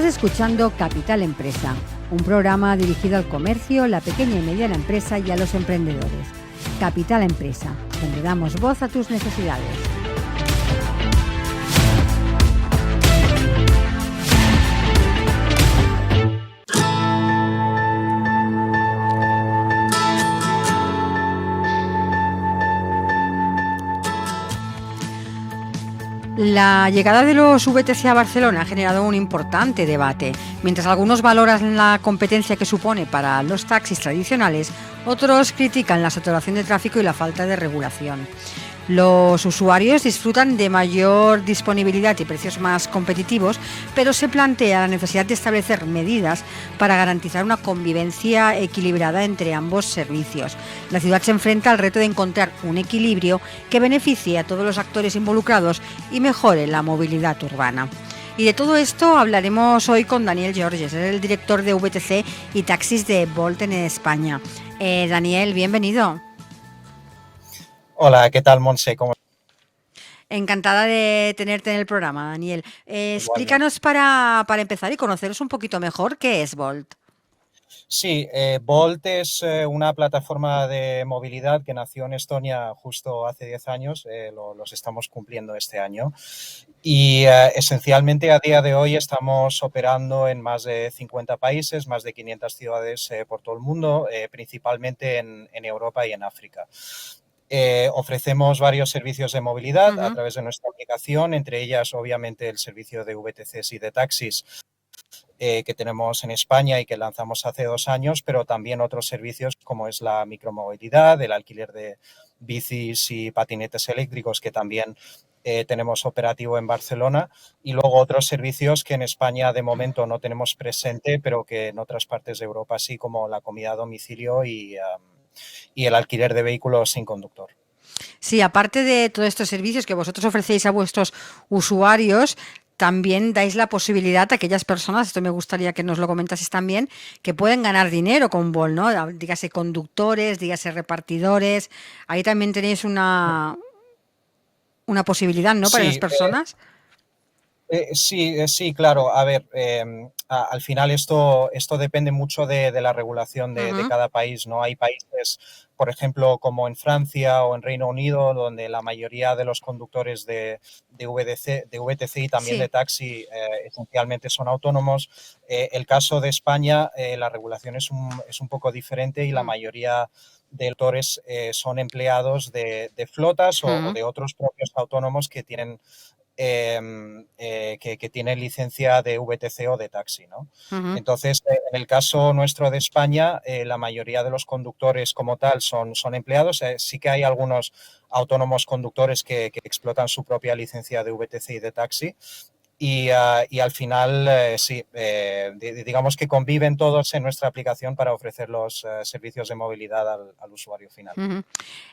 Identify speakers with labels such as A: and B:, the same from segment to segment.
A: Estás escuchando Capital Empresa, un programa dirigido al comercio, la pequeña y mediana empresa y a los emprendedores. Capital Empresa, donde damos voz a tus necesidades. La llegada de los VTC a Barcelona ha generado un importante debate. Mientras algunos valoran la competencia que supone para los taxis tradicionales, otros critican la saturación de tráfico y la falta de regulación. Los usuarios disfrutan de mayor disponibilidad y precios más competitivos, pero se plantea la necesidad de establecer medidas para garantizar una convivencia equilibrada entre ambos servicios. La ciudad se enfrenta al reto de encontrar un equilibrio que beneficie a todos los actores involucrados y mejore la movilidad urbana. Y de todo esto hablaremos hoy con Daniel Georges, es el director de VTC y taxis de Bolt en España. Daniel, bienvenido.
B: Hola, ¿qué tal, Monse? ¿Cómo?
A: Encantada de tenerte en el programa, Daniel. Explícanos para empezar y conoceros un poquito mejor qué es Bolt.
B: Sí, Bolt es una plataforma de movilidad que nació en Estonia justo hace 10 años, los estamos cumpliendo este año, y esencialmente a día de hoy estamos operando en más de 50 países, más de 500 ciudades por todo el mundo, principalmente en Europa y en África. Ofrecemos varios servicios de movilidad a través de nuestra aplicación, entre ellas obviamente el servicio de VTCs y de taxis que tenemos en España y que lanzamos hace 2 años, pero también otros servicios como es la micromovilidad, el alquiler de bicis y patinetes eléctricos que también tenemos operativo en Barcelona, y luego otros servicios que en España de momento no tenemos presente, pero que en otras partes de Europa sí, como la comida a domicilio y el alquiler de vehículos sin conductor.
A: Sí, aparte de todos estos servicios que vosotros ofrecéis a vuestros usuarios, también dais la posibilidad a aquellas personas, esto me gustaría que nos lo comentases también, que pueden ganar dinero con Bolt, ¿no? Dígase conductores, dígase repartidores. Ahí también tenéis una posibilidad, ¿no? Para
B: Sí,
A: las personas.
B: Sí, claro. A ver, al final esto depende mucho de la regulación de cada país, ¿no? Hay países, por ejemplo, como en Francia o en Reino Unido, donde la mayoría de los conductores de VTC y también
A: Sí.
B: de taxi esencialmente son autónomos. El caso de España, la regulación es un poco diferente y la mayoría de autores son empleados de flotas o de otros propios autónomos que tienen que tiene licencia de VTC o de taxi, ¿no? Entonces, en el caso nuestro de España, la mayoría de los conductores como tal son empleados. Sí que hay algunos autónomos conductores que explotan su propia licencia de VTC y de taxi. Y al final, sí, digamos que conviven todos en nuestra aplicación para ofrecer los servicios de movilidad al usuario final.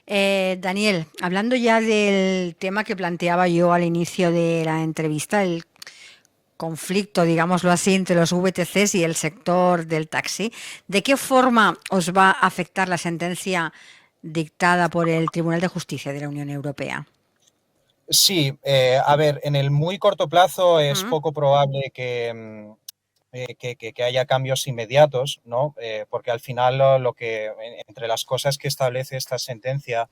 A: Daniel, hablando ya del tema que planteaba yo al inicio de la entrevista, el conflicto, digámoslo así, entre los VTCs y el sector del taxi, ¿de qué forma os va a afectar la sentencia dictada por el Tribunal de Justicia de la Unión Europea?
B: Sí, a ver, en el muy corto plazo es poco probable que haya cambios inmediatos, ¿no? Porque al final entre las cosas que establece esta sentencia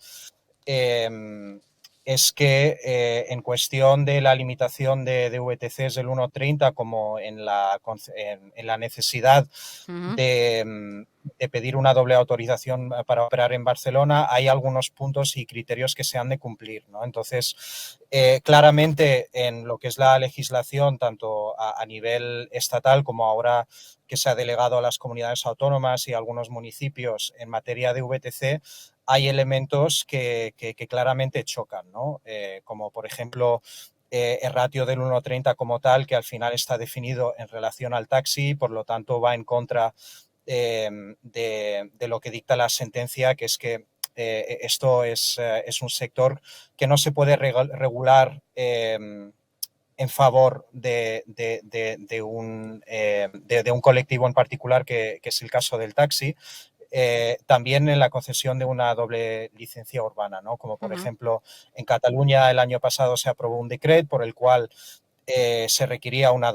B: es que en cuestión de la limitación de VTCs del 1.30, como en la necesidad de pedir una doble autorización para operar en Barcelona, hay algunos puntos y criterios que se han de cumplir, ¿no? Entonces, claramente en lo que es la legislación, tanto a nivel estatal como ahora que se ha delegado a las comunidades autónomas y a algunos municipios en materia de VTC, hay elementos que claramente chocan, ¿no? Como por ejemplo el ratio del 1.30 como tal, que al final está definido en relación al taxi, por lo tanto va en contra de lo que dicta la sentencia, que es que esto es un sector que no se puede regular en favor de un colectivo en particular, que es el caso del taxi. También en la concesión de una doble licencia urbana, ¿no? Como por ejemplo en Cataluña el año pasado se aprobó un decreto por el cual se requería una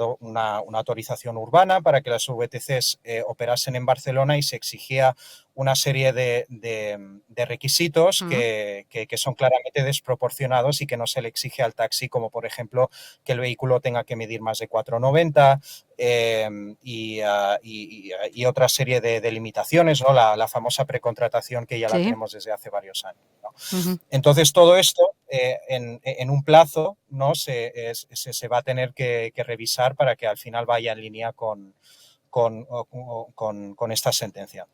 B: autorización urbana para que las VTCs operasen en Barcelona y se exigía una serie de requisitos que son claramente desproporcionados y que no se le exige al taxi, como por ejemplo que el vehículo tenga que medir más de 4,90 y otra serie de limitaciones, ¿no? La famosa precontratación que ya la tenemos desde hace varios años, ¿no? Entonces, todo esto en un plazo, ¿no? se va a tener que revisar para que al final vaya en línea con esta sentencia.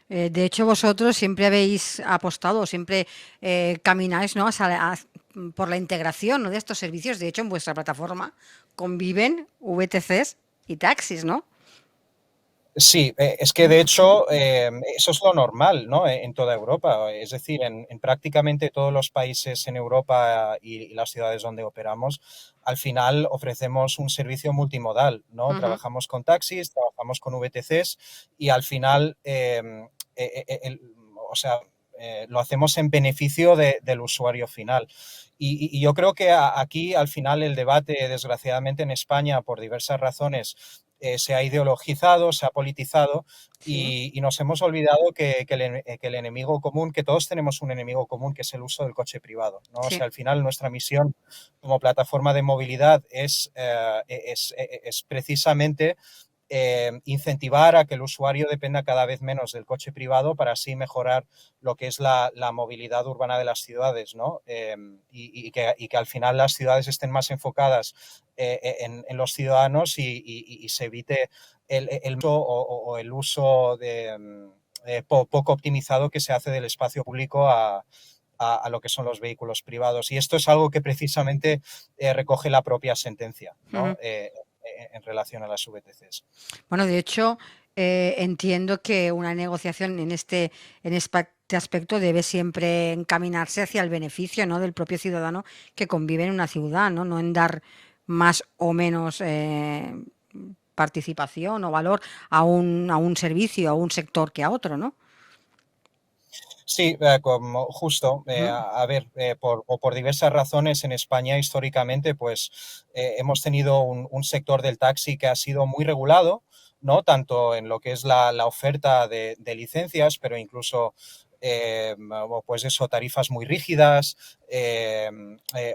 A: De hecho, vosotros siempre habéis apostado, siempre camináis, ¿no? Por la integración, ¿no?, de estos servicios. De hecho, en vuestra plataforma conviven VTCs y taxis, ¿no?
B: Sí, es que de hecho eso es lo normal, ¿no? En toda Europa. Es decir, en prácticamente todos los países en Europa y las ciudades donde operamos, al final ofrecemos un servicio multimodal, ¿no? Trabajamos con taxis, trabajamos con VTCs y al final, lo hacemos en beneficio del usuario final. Y yo creo que aquí, al final, el debate, desgraciadamente en España, por diversas razones, se ha ideologizado, se ha politizado y nos hemos olvidado que el enemigo común, que todos tenemos un enemigo común, que es el uso del coche privado, ¿no? O sea, al final nuestra misión como plataforma de movilidad es precisamente incentivar a que el usuario dependa cada vez menos del coche privado para así mejorar lo que es la movilidad urbana de las ciudades, ¿no? Y que al final las ciudades estén más enfocadas en los ciudadanos y se evite el uso o el uso poco optimizado que se hace del espacio público a lo que son los vehículos privados. Y esto es algo que precisamente recoge la propia sentencia, ¿no? En relación a las VTCs.
A: Bueno, de hecho, entiendo que una negociación en este aspecto debe siempre encaminarse hacia el beneficio, ¿no?, del propio ciudadano que convive en una ciudad, ¿no? En dar más o menos participación o valor a un servicio, a un sector que a otro, ¿no?
B: Sí, como justo, a ver, por diversas razones en España históricamente, pues hemos tenido un sector del taxi que ha sido muy regulado, ¿no? Tanto en lo que es la oferta de licencias, pero incluso pues eso, tarifas muy rígidas,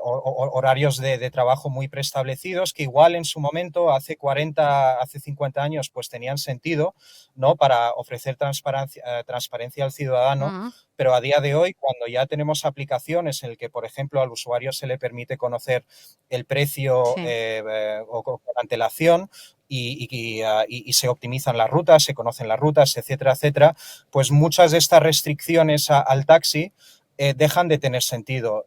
B: horarios de trabajo muy preestablecidos, que igual en su momento, hace 40, hace 50 años, pues tenían sentido, ¿no? Para ofrecer transparencia al ciudadano, pero a día de hoy, cuando ya tenemos aplicaciones en el que, por ejemplo, al usuario se le permite conocer el precio con antelación, y se optimizan las rutas, se conocen las rutas, etcétera, etcétera, pues muchas de estas restricciones al taxi dejan de tener sentido.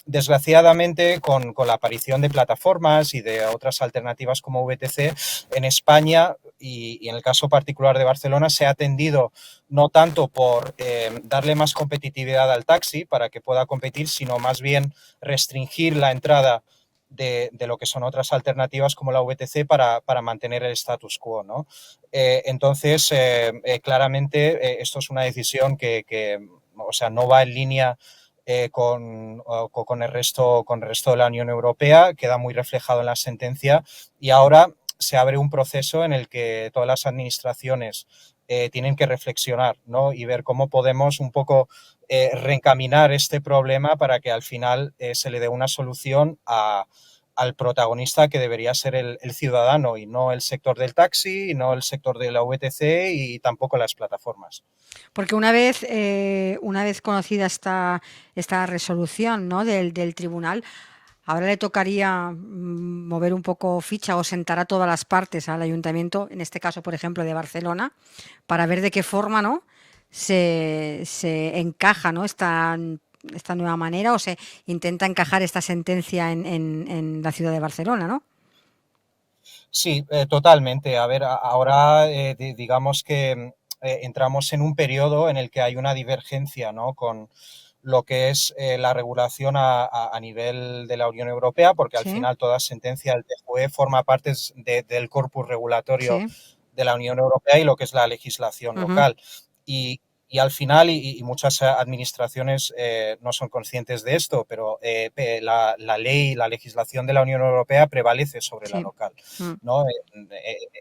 B: Desgraciadamente, con la aparición de plataformas y de otras alternativas como VTC, en España y en el caso particular de Barcelona se ha tendido no tanto por darle más competitividad al taxi para que pueda competir, sino más bien restringir la entrada de lo que son otras alternativas como la VTC para mantener el status quo, ¿no? Entonces, claramente esto es una decisión que o sea, no va en línea con el resto de la Unión Europea, queda muy reflejado en la sentencia y ahora se abre un proceso en el que todas las administraciones tienen que reflexionar, ¿no? Y ver cómo podemos un poco reencaminar este problema para que al final se le dé una solución al protagonista que debería ser el ciudadano y no el sector del taxi, y no el sector de la VTC y tampoco las plataformas.
A: Porque una vez conocida esta resolución, ¿no?, del tribunal, ahora le tocaría mover un poco ficha o sentar a todas las partes al ayuntamiento, en este caso, por ejemplo, de Barcelona, para ver de qué forma, ¿no?, se encaja, ¿no?, esta nueva manera, o se intenta encajar esta sentencia en la ciudad de Barcelona, ¿no?
B: Sí, totalmente. A ver, ahora digamos que entramos en un periodo en el que hay una divergencia, ¿no?, con lo que es la regulación a nivel de la Unión Europea, porque al final toda sentencia del TJUE forma parte del corpus regulatorio de la Unión Europea y lo que es la legislación local. Y Y al final, y muchas administraciones no son conscientes de esto, pero la ley, la legislación de la Unión Europea prevalece sobre la
A: Sí.
B: local, ¿no?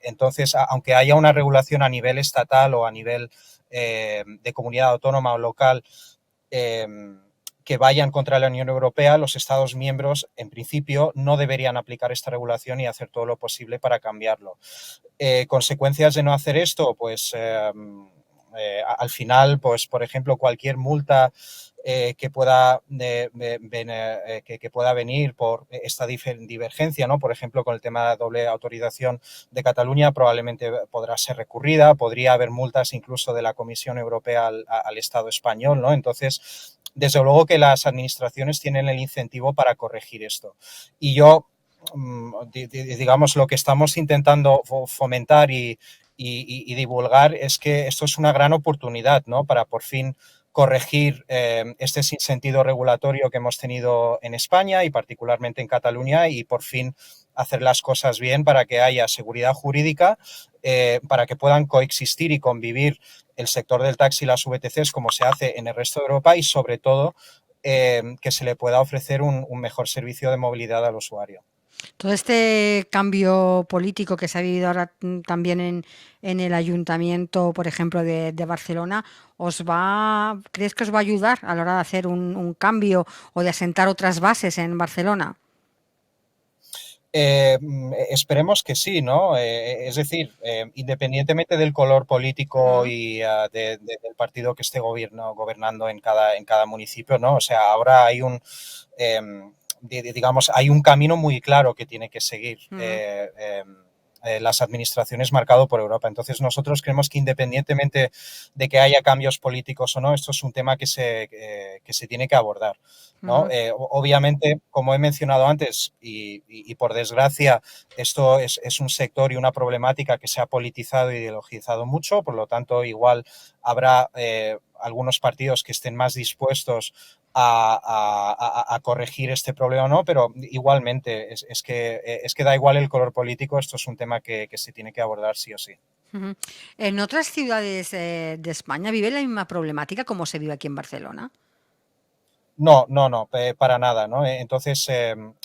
B: Entonces, aunque haya una regulación a nivel estatal o a nivel de comunidad autónoma o local, que vayan contra la Unión Europea, los Estados miembros, en principio, no deberían aplicar esta regulación y hacer todo lo posible para cambiarlo. Consecuencias de no hacer esto, pues al final, pues por ejemplo, cualquier multa que pueda venir por esta divergencia, ¿no? Por ejemplo, con el tema de la doble autorización de Cataluña, probablemente podrá ser recurrida, podría haber multas incluso de la Comisión Europea al Estado español, ¿no? Entonces, desde luego que las administraciones tienen el incentivo para corregir esto. Y yo, digamos, lo que estamos intentando fomentar y divulgar es que esto es una gran oportunidad, ¿no? Para por fin corregir este sinsentido regulatorio que hemos tenido en España y particularmente en Cataluña y por fin hacer las cosas bien para que haya seguridad jurídica, para que puedan coexistir y convivir el sector del taxi y las VTCs como se hace en el resto de Europa y sobre todo que se le pueda ofrecer un mejor servicio de movilidad al usuario.
A: Todo este cambio político que se ha vivido ahora también en el ayuntamiento, por ejemplo, de Barcelona, ¿crees que os va a ayudar a la hora de hacer un cambio o de asentar otras bases en Barcelona?
B: Esperemos que sí, ¿no? Es decir, independientemente del color político y del partido que esté gobernando en cada municipio, ¿no? O sea, ahora hay digamos, hay un camino muy claro que tiene que seguir las administraciones marcado por Europa. Entonces nosotros creemos que independientemente de que haya cambios políticos o no, esto es un tema que se tiene que abordar, ¿no? Obviamente, como he mencionado antes, y por desgracia, esto es un sector y una problemática que se ha politizado e ideologizado mucho, por lo tanto, igual habrá algunos partidos que estén más dispuestos a corregir este problema o no, pero igualmente es que da igual el color político, esto es un tema que se tiene que abordar sí o sí.
A: ¿En otras ciudades de España vive la misma problemática como se vive aquí en Barcelona?
B: No, para nada, ¿no? Entonces,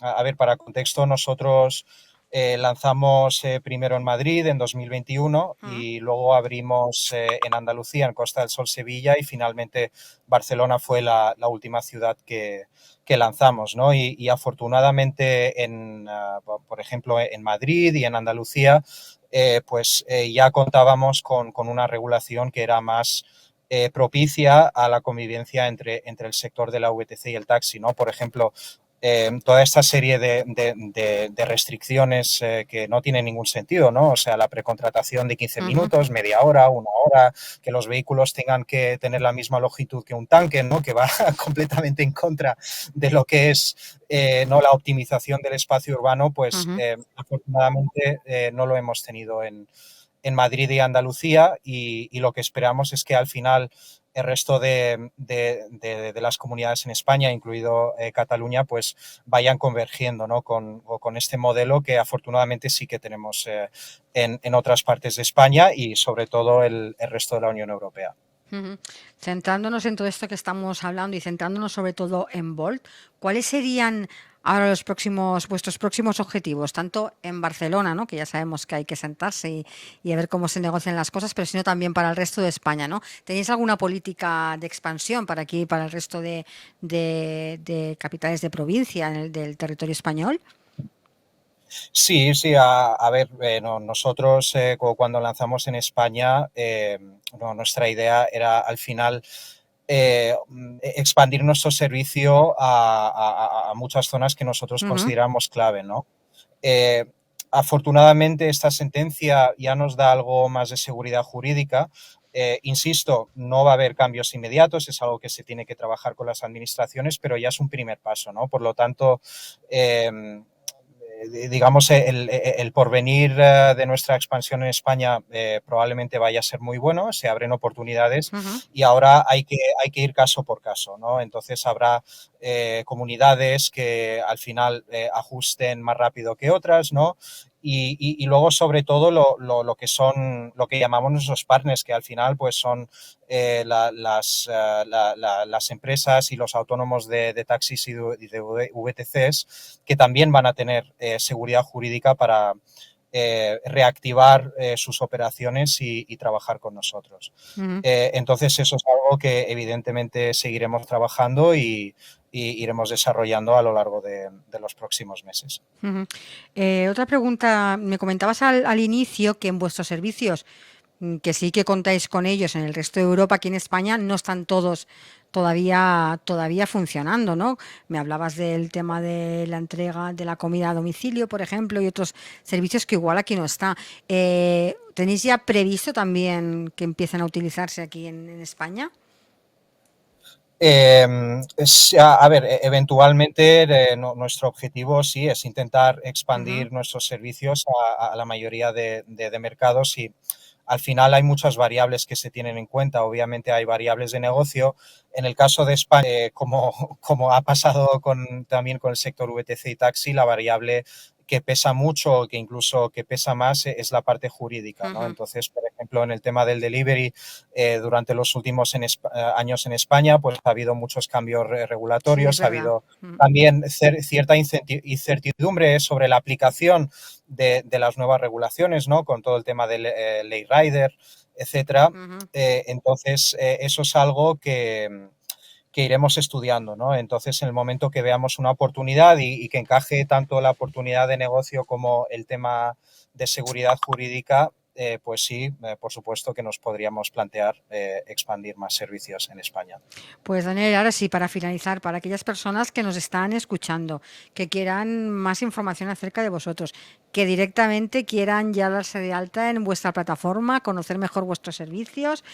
B: a ver, para contexto, nosotros lanzamos primero en Madrid en 2021 y luego abrimos en Andalucía, en Costa del Sol, Sevilla y finalmente Barcelona fue la última ciudad que lanzamos, ¿no? Y afortunadamente, por ejemplo, en Madrid y en Andalucía, pues ya contábamos con una regulación que era más propicia a la convivencia entre el sector de la VTC y el taxi, ¿no? Por ejemplo, toda esta serie de restricciones que no tienen ningún sentido, ¿no? O sea, la precontratación de 15 minutos, media hora, una hora, que los vehículos tengan que tener la misma longitud que un tanque, ¿no? Que va completamente en contra de lo que es no la optimización del espacio urbano, pues afortunadamente no lo hemos tenido en Madrid y Andalucía y lo que esperamos es que al final el resto de las comunidades en España, incluido Cataluña, pues vayan convergiendo, ¿no? con este modelo que afortunadamente sí que tenemos en otras partes de España y sobre todo el resto de la Unión Europea.
A: Centrándonos en todo esto que estamos hablando y centrándonos sobre todo en Bolt, ¿cuáles serían ahora vuestros próximos objetivos, tanto en Barcelona, ¿no? Que ya sabemos que hay que sentarse y a ver cómo se negocian las cosas, pero sino también para el resto de España, ¿no? ¿Tenéis alguna política de expansión para aquí, para el resto de capitales de provincia del territorio español?
B: Sí, a ver, nosotros cuando lanzamos en España, nuestra idea era al final expandir nuestro servicio a muchas zonas que nosotros consideramos clave, ¿no? Afortunadamente esta sentencia ya nos da algo más de seguridad jurídica. Insisto, no va a haber cambios inmediatos, es algo que se tiene que trabajar con las administraciones, pero ya es un primer paso, ¿no? Por lo tanto, digamos, el porvenir de nuestra expansión en España probablemente vaya a ser muy bueno, se abren oportunidades y ahora hay que ir caso por caso, ¿no? Entonces habrá comunidades que al final ajusten más rápido que otras, ¿no? y luego, sobre todo, lo que llamamos nuestros partners, que al final pues son las empresas y los autónomos de taxis y de VTCs, que también van a tener seguridad jurídica para reactivar sus operaciones y trabajar con nosotros. Entonces, eso es algo que evidentemente seguiremos trabajando y iremos desarrollando a lo largo de los próximos meses.
A: Otra pregunta, me comentabas al inicio que en vuestros servicios, que sí que contáis con ellos en el resto de Europa, aquí en España no están todos todavía funcionando, ¿no? Me hablabas del tema de la entrega de la comida a domicilio, por ejemplo, y otros servicios que igual aquí no está. ¿Tenéis ya previsto también que empiecen a utilizarse aquí en España?
B: A ver, eventualmente nuestro objetivo sí es intentar expandir nuestros servicios a la mayoría de mercados, y al final hay muchas variables que se tienen en cuenta. Obviamente hay variables de negocio. En el caso de España, como ha pasado también con el sector VTC y taxi, la variable que pesa mucho, que incluso que pesa más, es la parte jurídica, ¿no? Entonces, por ejemplo, en el tema del delivery, durante los últimos años en España, pues ha habido muchos cambios regulatorios, sí, ha habido también cierta incertidumbre sobre la aplicación de las nuevas regulaciones, ¿no? Con todo el tema del Ley Rider, etcétera. Entonces, eso es algo que iremos estudiando, ¿no? Entonces, en el momento que veamos una oportunidad y que encaje tanto la oportunidad de negocio como el tema de seguridad jurídica, pues sí, por supuesto que nos podríamos plantear expandir más servicios en España.
A: Pues Daniel, ahora sí, para finalizar, para aquellas personas que nos están escuchando, que quieran más información acerca de vosotros, que directamente quieran ya darse de alta en vuestra plataforma, conocer mejor vuestros servicios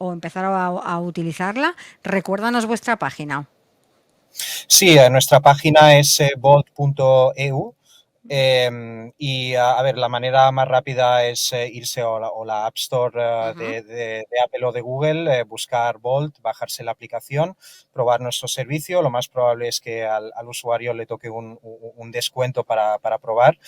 A: o empezar a utilizarla, recuérdanos vuestra página.
B: Sí, nuestra página es bolt.eu. Y a ver, la manera más rápida es irse a la App Store de Apple o de Google, buscar Bolt, bajarse la aplicación, probar nuestro servicio. Lo más probable es que al usuario le toque un descuento para probar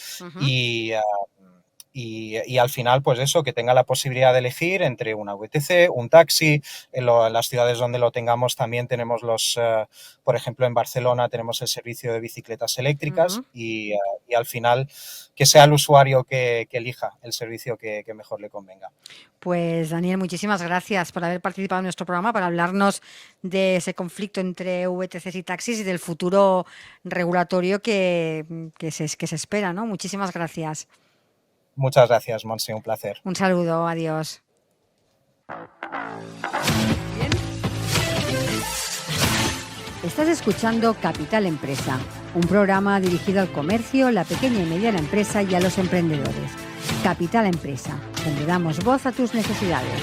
B: y al final, pues eso, que tenga la posibilidad de elegir entre una VTC, un taxi. En las ciudades donde lo tengamos también tenemos por ejemplo, en Barcelona tenemos el servicio de bicicletas eléctricas y al final que sea el usuario que elija el servicio que mejor le convenga.
A: Pues Daniel, muchísimas gracias por haber participado en nuestro programa, para hablarnos de ese conflicto entre VTCs y taxis y del futuro regulatorio que se espera, ¿no? Muchísimas gracias.
B: Muchas gracias, Montse, un placer.
A: Un saludo, adiós. Bien. Estás escuchando Capital Empresa, un programa dirigido al comercio, la pequeña y mediana empresa y a los emprendedores. Capital Empresa, donde damos voz a tus necesidades.